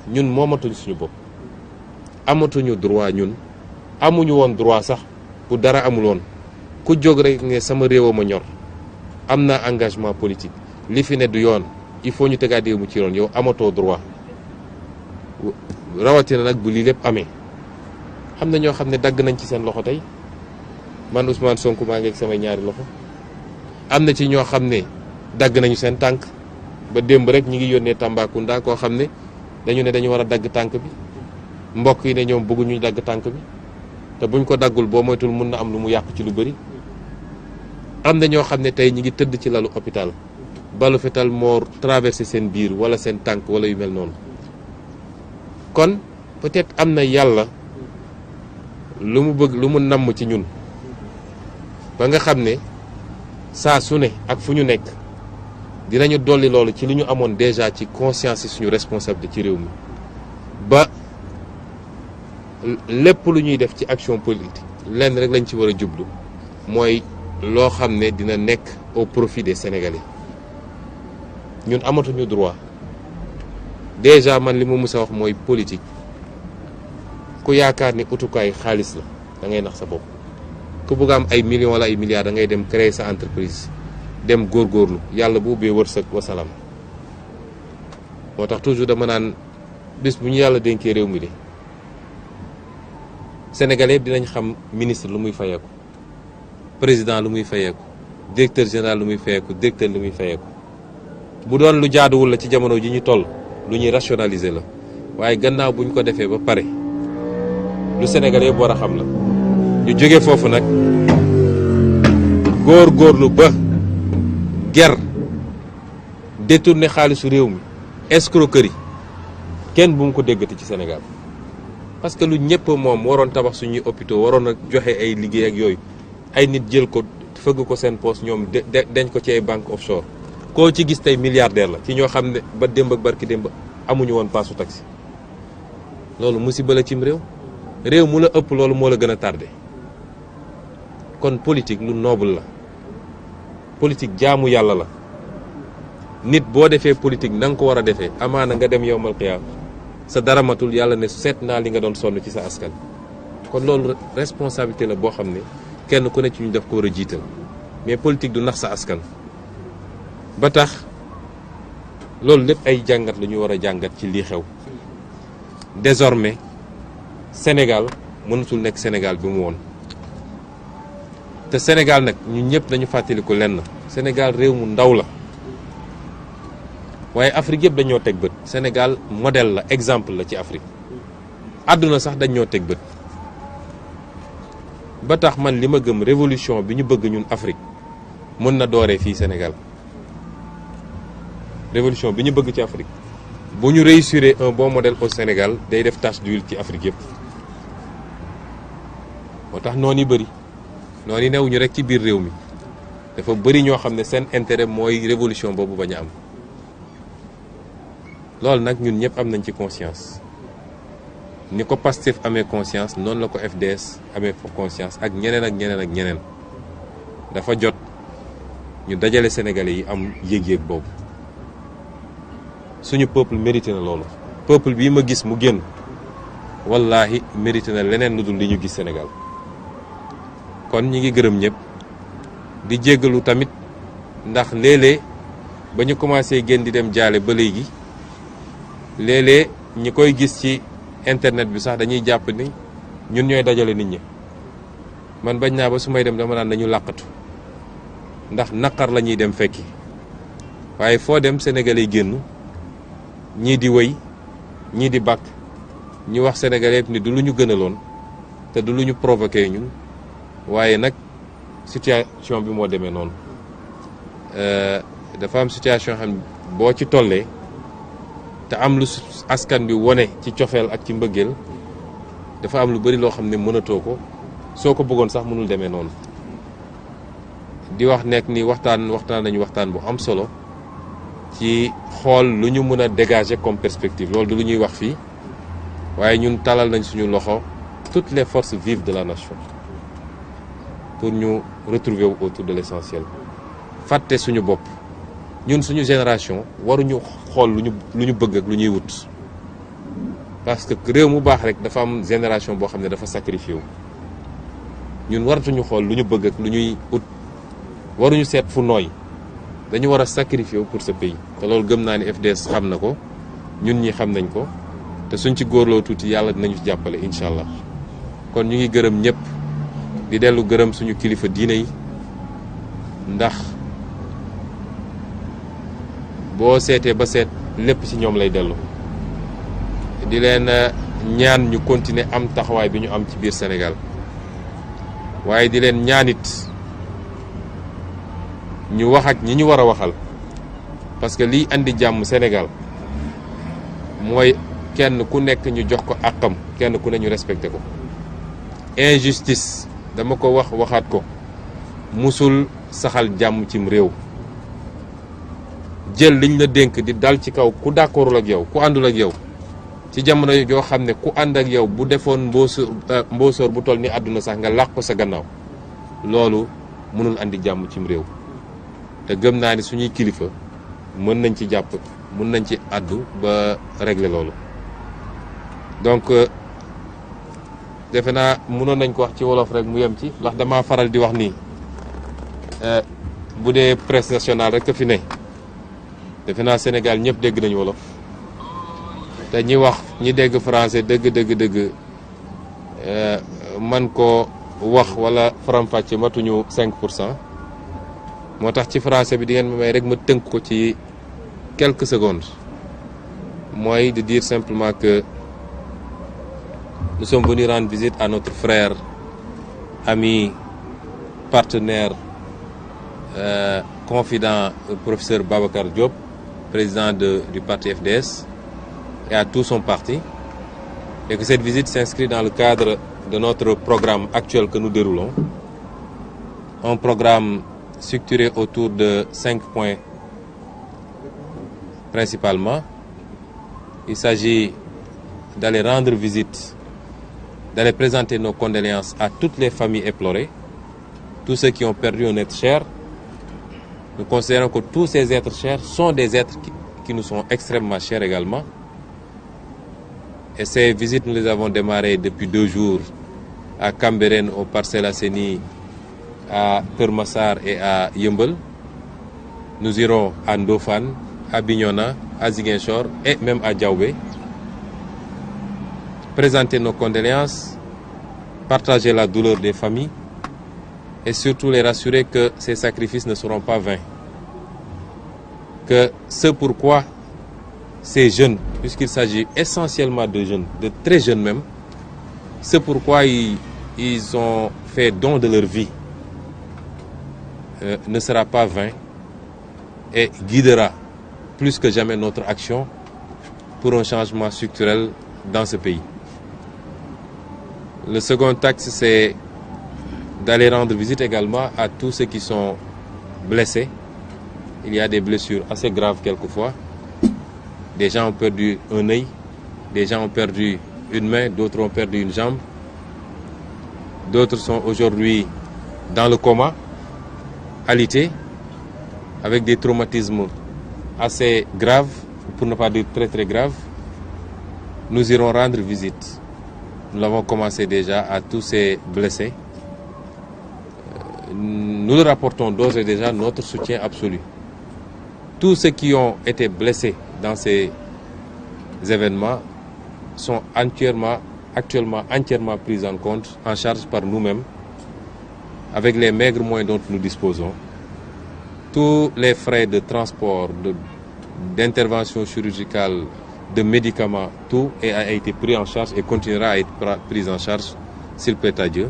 ñun moomatuñ suñu bopp amatuñu droit ñun amuñu woon droit sax bu dara amul woon ku jóg rek ne sama réew ma ñor am naa engagement politique li fi ne du yoon il faut ñu tegaat réew mu ci yoon yow amatoo droit rawatina nag bu lii lépp amee am na ñoo xam ne dagg nañ ci seen loxo tey man Ousmane Sonko maa ngi ak samay ñaari loxo am na ci ñoo xam ne dagg nañu seen tànk ba démb rek ñi ngi yónnee Tambacounda koo xam ne dañu war a dagg tànk bi mbokk yi ne ñoom bëgguñu dagg tànk bi te buñ ko daggul boo moytul mun na am lu mu yàq ci lu bëri am na ñoo xam ne tey ñi ngi tëdd ci lalu hôpital balu fetal moo traversé seen biir wala seen tànk wala yu mel noonu kon peut-être am na yàlla lu mu bëgg lu mu namm ci ñun ba nga xam ne saa su ne ak fu ñu nekk dinañu dolli loolu ci li ñu amoon déjà ci conscience yi suñu responsabilité ci réew mi ba lépp lu ñuy def ci action politique lenn rek lañ ci war a jublu mooy loo xam ne dina nekk au profit des Sénégalais ñun amatuñu droit déjà man li ma mës a wax mooy politique ku yaakaar ni utukaay xaalis la da ngay nax sa bopp ku bëgg am ay millions wala ay milliards da ngay dem créer sa entreprise dem góorgóorlu yàlla bu ubbee wërsëg wasalaam moo tax toujours dama naan bis bu ñu yàlla dénkee réew mi de Sénégalais yëpp dinañ xam ministre lu muy fayeeku président lu muy fayeeku directeur général lu muy fayeeku directeur lu muy fayeeku bu doon lu jaaduwul la ci jamono ji ñu toll lu ñuy rationaliser la waaye gannaaw bu ñu ko defee ba pare lu Sénégalais yëpp war a xam la ñu jóge foofu nag góorgóorlu ba ger détourné xaalisu réew mi escroquerie kenn bu mu ko déggati ci Sénégal parce que lu ñëpp moom waroon tabax suñuy hôpitaux waroon a joxe ay liggéey ak yooyu ay nit jël ko fëgg ko seen poste ñoom denc ko ci ay banque offshore koo ci gis tey milliardaire la ci ñoo xam ne ba démb ak barki démb amuñu woon paasu taxi loolu musiba la cim réew mu la ëpp loolu moo la gën a tardé kon politique lu noble la politique jaamu yàlla la nit boo defee politique na nga ko war a defee amaana nga dem yowmal qiyaam sa dara matul yàlla ne seet naa li nga doon sonn ci sa askan kon loolu responsabilité la boo xam ne kenn ku ne ci ñu def ko war a jiital mais politique du nax sa askan ba tax loolu lépp ay jàngat la ñu war a jàngat ci lii xew désormais Sénégal mënatul nekk Sénégal bi mu woon te Sénégal nag ñun ñëpp dañu fàttaliku lenn Sénégal réew mu ndaw la waaye Afrique yëpp dañoo teg bët Sénégal modèle la exemple la ci Afrique àdduna sax dañoo teg bët ba tax man li ma gëm révolution bi ñu bëgg ñun Afrique mën na dooree fii Sénégal révolution bi ñu bëgg ci Afrique bu ñu réussir un bon modèle au Sénégal day def tache d'huile ci Afrique yëpp moo tax noonu yi bëri noonu yi newuñu rek ci biir réew mi dafa bëri ñoo xam ne seen intérêt mooy révolution boobu bañ a am loolu nag ñun ñëpp am nañ ci conscience ni ko Pastef amee conscience noonu la ko FDS amee conscience ak ñeneen ak ñeneen ak ñeneen dafa jot ñu dajale Sénégalais yi am yëg-yëg boobu suñu peuple mérité na loolu peuple bii ma gis mu génn wallaahi mérité na leneen lu dul li ñu gis Sénégal kon ñi ngi gërëm ñëpp di jéggalu tamit ndax léeg-léeg ba ñu commencé génn di dem jaale ba léegi léeg-léeg ñi koy gis ci internet bi sax dañuy jàpp ni ñun ñooy dajale nit ñi man bañ naa ba su may dem dama naan nañu làqatu ndax naqar la ñuy dem fekki waaye foo dem Sénégalais génn ñii di wëy ñii di bàkk ñu wax Sénégalais ni du lu ñu gënaloon te du lu ñu provoqué ñun waaye nag situation bi moo demee noonu dafa am situation xam boo ci tollee te am lu askan bi wone ci cofeel ak ci mbëggeel dafa am lu bari loo xam ne mënatoo ko soo ko bëggoon sax mënul demee noonu di wax nekk ni waxtaan nañu waxtaan bu am solo ci xool lu ñu mën a dégager comme perspective loolu du lu ñuy wax fii waaye ñun talal nañ suñu loxo toutes les forces vives de la nation pour ñu retrouver wu autour de l'essentiel fàtte suñu bopp ñun suñu génération waruñu xool lu ñu bëgg ak lu ñuy wut parce que réew mu baax rek dafa am génération boo xam ne dafa sacrifié wu ñun waratuñu xool lu ñu bëgg ak lu ñuy ut waruñu seet fu nooy dañu war a sacrifié wu pour ce pays te loolu gëm naa ni FDS xam na ko ñun ñi xam nañ ko te suñ ci góorloo tuuti yàlla dinañu ci jàppale incha allah kon ñu ngi gërëm ñëpp di dellu gërëm suñu kilifa diine yi ndax boo seetee ba seet lépp ci ñoom lay dellu di leen ñaan ñu continuer am taxawaay bi ñu am ci biir Sénégal waaye di leen ñaanit ñu wax ak ñi ñu war a waxal parce que liy andi jàmm Sénégal mooy kenn ku nekk ñu jox ko àqam kenn ku ne ñu respecté ko injustice dama ko waxaat ko musul saxal jàmm cim réew jël liñ la dénk di dal ci kaw ku d'accordul ak yow ku àndul ak yow ci jamono joo xam ne ku ànd ak yow bu defoon mboosoor bu toll ni àdduna sax nga làq ko sa gannaaw loolu mënul andi jàmm cim réew te gëm naa ni suñuy kilifa mën nañ ci jàpp mën nañ ci àddu ba régler loolu donc defe naa mënoon nañ ko wax ci wolof rek mu yem ci ndax dama faral di wax nii bu dee presse nationale rek a fi ne defe naa Sénégal ñëpp dégg nañu wolof te ñi wax ñi dégg français dëgg man ko wax wala faram-fàcce matuñu 5% moo tax ci français bi di ngeen ma may rek ma tënk ko ci quelques secondes mooy de dire simplement que nous sommes venus rendre visite à notre frère, ami, partenaire, confident, professeur Babacar Diop, président du parti FDS, et à tout son parti, et que cette visite s'inscrit dans le cadre de notre programme actuel que nous déroulons, un programme structuré autour de 5 points principalement. Il s'agit d'aller rendre visite, d'aller présenter nos condoléances à toutes les familles éplorées, tous ceux qui ont perdu un être cher. Nous considérons que tous ces êtres chers sont des êtres qui nous sont extrêmement chers également. Et ces visites, nous les avons démarrées depuis 2 jours à Cambérène, au Parcelles Assainies, à Keur Massar et à Yeumbeul. Nous irons à Ndofane, à Bignona, à Ziguinchor et même à Diaoubé. Présenter nos condoléances, partager la douleur des familles et surtout les rassurer que ces sacrifices ne seront pas vains. Que ce pourquoi ces jeunes, puisqu'il s'agit essentiellement de jeunes, de très jeunes même, ce pourquoi ils ont fait don de leur vie ne sera pas vain et guidera plus que jamais notre action pour un changement structurel dans ce pays. Le second axe, c'est d'aller rendre visite également à tous ceux qui sont blessés. Il y a des blessures assez graves quelquefois. Des gens ont perdu un œil, des gens ont perdu une main, d'autres ont perdu une jambe. D'autres sont aujourd'hui dans le coma, alités, avec des traumatismes assez graves, pour ne pas dire très très graves. Nous irons rendre visite. Nous l'avons commencé déjà à tous ces blessés. Nous leur apportons d'ores et déjà notre soutien absolu. Tous ceux qui ont été blessés dans ces événements sont actuellement entièrement pris en compte, en charge par nous-mêmes, avec les maigres moyens dont nous disposons. Tous les frais de transport, d'intervention chirurgicale, de médicaments, tout a été pris en charge et continuera à être pris en charge, s'il plaît à Dieu.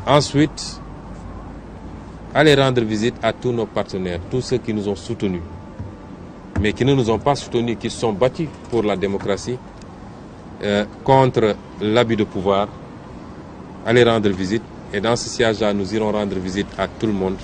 Ensuite, aller rendre visite à tous nos partenaires, tous ceux qui nous ont soutenus, mais qui ne nous ont pas soutenus, qui se sont battus pour la démocratie, contre l'abus de pouvoir, aller rendre visite. Et dans ce siège-là, nous irons rendre visite à tout le monde.